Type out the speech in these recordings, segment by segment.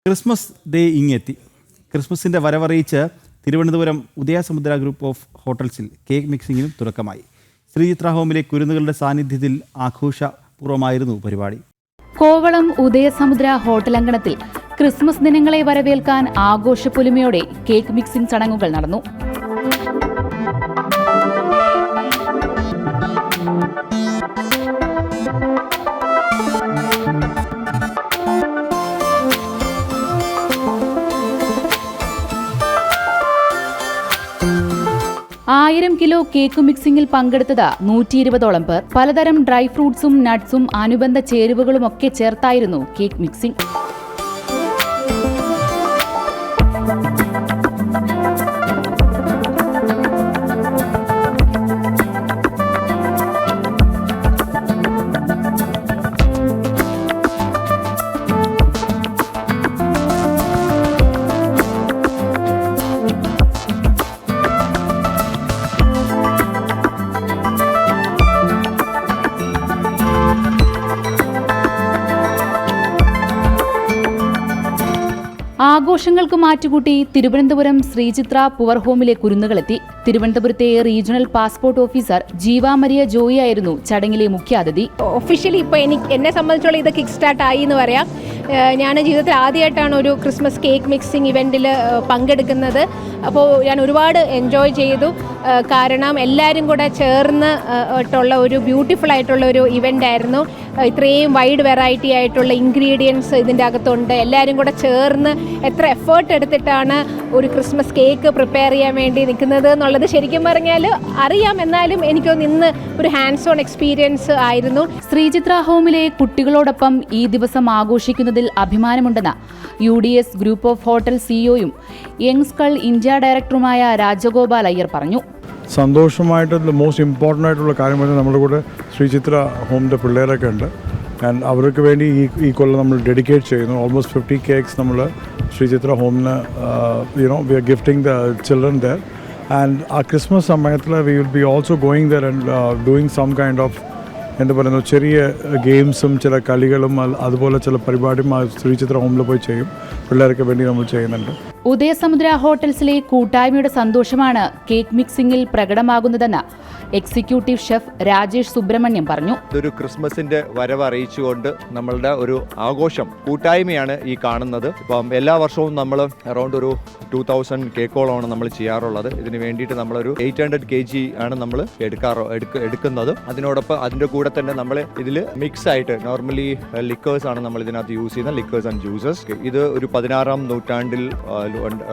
Christmas day ഇങ്ങെത്തി. ക്രിസ്മസിൻ്റെ വരവറിയിച്ച് തിരുവനന്തപുരം ഉദയസമുദ്ര ഗ്രൂപ്പ് ഓഫ് ഹോട്ടൽസിൽ കേക്ക് മിക്സിങ്ങിനും തുടക്കമായി. ശ്രീചിത്ര ഹോമിലെ കുരുന്നുകളുടെ സാന്നിധ്യത്തിൽ ആഘോഷപൂർവ്വമായിരുന്നു പരിപാടി. കോവളം ഉദയസമുദ്ര ഹോട്ടലങ്കണത്തിൽ ക്രിസ്മസ് ദിനങ്ങളെ വരവേൽക്കാൻ ആഘോഷപ്പൊലിമയോടെ കേക്ക് മിക്സിംഗ് ചടങ്ങുകൾ നടന്നു. ആയിരം കിലോ കേക്ക് മിക്സിംഗിൽ പങ്കെടുത്തത് 120ഓളം പേർ. പലതരം ഡ്രൈ ഫ്രൂട്ട്സും നട്ട്സും അനുബന്ധ ചേരുവകളുമൊക്കെ ചേർത്തായിരുന്നു കേക്ക് മിക്സിംഗ്. ആഘോഷങ്ങൾക്ക് മാറ്റുകൂട്ടി തിരുവനന്തപുരം ശ്രീചിത്ര പുവർ ഹോമിലെ കുരുന്നുകളെത്തി. തിരുവനന്തപുരത്തെ റീജിയണൽ പാസ്പോർട്ട് ഓഫീസർ ജീവ മരിയ ജോയി ആയിരുന്നു ചടങ്ങിലെ മുഖ്യാതിഥി. ഒഫീഷ്യലി ഇപ്പോൾ എന്നെ സംബന്ധിച്ചോളം ഇത് കിക്ക് സ്റ്റാർട്ട് ആയി എന്ന് പറയാം. ഞാൻ ജീവിതത്തിൽ ആദ്യമായിട്ടാണ് ഒരു ക്രിസ്മസ് കേക്ക് മിക്സിംഗ് ഇവൻറ്റിൽ പങ്കെടുക്കുന്നത്. അപ്പോൾ ഞാൻ ഒരുപാട് എൻജോയ് ചെയ്തു. കാരണം എല്ലാവരും കൂടെ ചേർന്ന് ട്ടുള്ള ഒരു ബ്യൂട്ടിഫുൾ ആയിട്ടുള്ള ഒരു ഇവൻ്റ് ആയിരുന്നു. ഇത്രയും വൈഡ് വെറൈറ്റി ആയിട്ടുള്ള ഇൻഗ്രീഡിയൻസ് ഇതിൻ്റെ അകത്തുണ്ട്. എല്ലാവരും കൂടെ ചേർന്ന് എത്ര എഫേർട്ട് എടുത്തിട്ടാണ് ഒരു ക്രിസ്മസ് കേക്ക് പ്രിപ്പയർ ചെയ്യാൻ വേണ്ടി നിൽക്കുന്നത് എന്നുള്ളത് ശരിക്കും പറഞ്ഞാൽ അറിയാം. എന്നാലും എനിക്കൊന്ന് ഇന്ന് ഒരു ഹാൻഡ്സ് ഓൺ എക്സ്പീരിയൻസ് ആയിരുന്നു. ശ്രീചിത്ര ഹോമിലെ കുട്ടികളോടൊപ്പം ഈ ദിവസം ആഘോഷിക്കുന്നതിൽ അഭിമാനമുണ്ടെന്ന് UDS ഗ്രൂപ്പ് ഓഫ് ഹോട്ടൽ സിഇഒയും യങ് സ്കൾ ഇന്ത്യ ഡയറക്ടറുമായ രാജഗോപാൽ അയ്യർ പറഞ്ഞു. സന്തോഷമായിട്ട് മോസ്റ്റ് ഇമ്പോർട്ടൻ്റ് ആയിട്ടുള്ള കാര്യം പറഞ്ഞാൽ നമ്മുടെ കൂടെ ശ്രീചിത്ര ഹോമിൻ്റെ പിള്ളേരൊക്കെ ഉണ്ട്. ആൻഡ് അവർക്ക് വേണ്ടി ഈ കൊല്ലം നമ്മൾ ഡെഡിക്കേറ്റ് ചെയ്യുന്നു. ഓൾമോസ്റ്റ് 50 കേക്ക്സ് നമ്മൾ ശ്രീചിത്ര ഹോമിന് we are gifting the children there. And ആ ക്രിസ്മസ് സമയത്തിൽ we will be also going there and doing some kind of എന്താ പറയുന്നത്, ചെറിയ ഗെയിംസും ചില കളികളും അതുപോലെ ചില പരിപാടിയും ശ്രീചിത്ര ഹോമിൽ പോയി ചെയ്യും. പിള്ളേർക്ക് വേണ്ടി നമ്മൾ ചെയ്യുന്നുണ്ട്. ഉദയസമുദ്ര ഹോട്ടൽസിലെ കൂട്ടായ്മയുടെ സന്തോഷമാണ് കേക്ക് മിക്സിംഗിൽ പ്രകടമാകുന്നതെന്ന് എക്സിക്യൂട്ടീവ് ഷെഫ് രാജേഷ് സുബ്രഹ്മണ്യം പറഞ്ഞു. ഇതൊരു ക്രിസ്മസിന്റെ വരവ് അറിയിച്ചുകൊണ്ട് നമ്മളുടെ ഒരു ആഘോഷം കൂട്ടായ്മയാണ് ഈ കാണുന്നത്. ഇപ്പം എല്ലാ വർഷവും നമ്മൾ അറൗണ്ട് ഒരു 2000 കേക്കോളമാണ് നമ്മൾ ചെയ്യാറുള്ളത്. ഇതിന് വേണ്ടിയിട്ട് നമ്മളൊരു 800 kg ആണ് നമ്മൾ എടുക്കുന്നത്. അതിനോടൊപ്പം അതിൻ്റെ കൂടെ തന്നെ നമ്മൾ ഇതിൽ മിക്സ് ആയിട്ട് നോർമലി ലിക്കേഴ്സ് ആണ് നമ്മൾ ഇതിനകത്ത് യൂസ് ചെയ്യുന്ന ലിക്കേഴ്സ് ആൻഡ് ജ്യൂസസ്. ഇത് ഒരു 16ാം നൂറ്റാണ്ടിൽ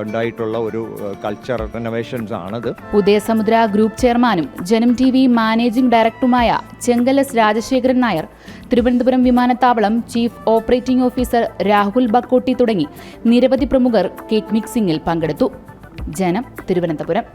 ഉണ്ടായിട്ടുള്ള ഒരു കൾച്ചർ റിനോവേഷൻസ് ആണത്. ഉദയസമുദ്ര ഗ്രൂപ്പ് ചെയർമാനും ജനം TV മാനേജിംഗ് ഡയറക്ടറുമായ ചെങ്കലസ് രാജശേഖരൻ നായർ, തിരുവനന്തപുരം വിമാനത്താവളം ചീഫ് ഓപ്പറേറ്റിംഗ് ഓഫീസർ രാഹുൽ ബക്കോട്ടി തുടങ്ങി നിരവധി പ്രമുഖർ കേക്ക് മിക്സിംഗിൽ പങ്കെടുത്തു. ജനം, തിരുവനന്തപുരം.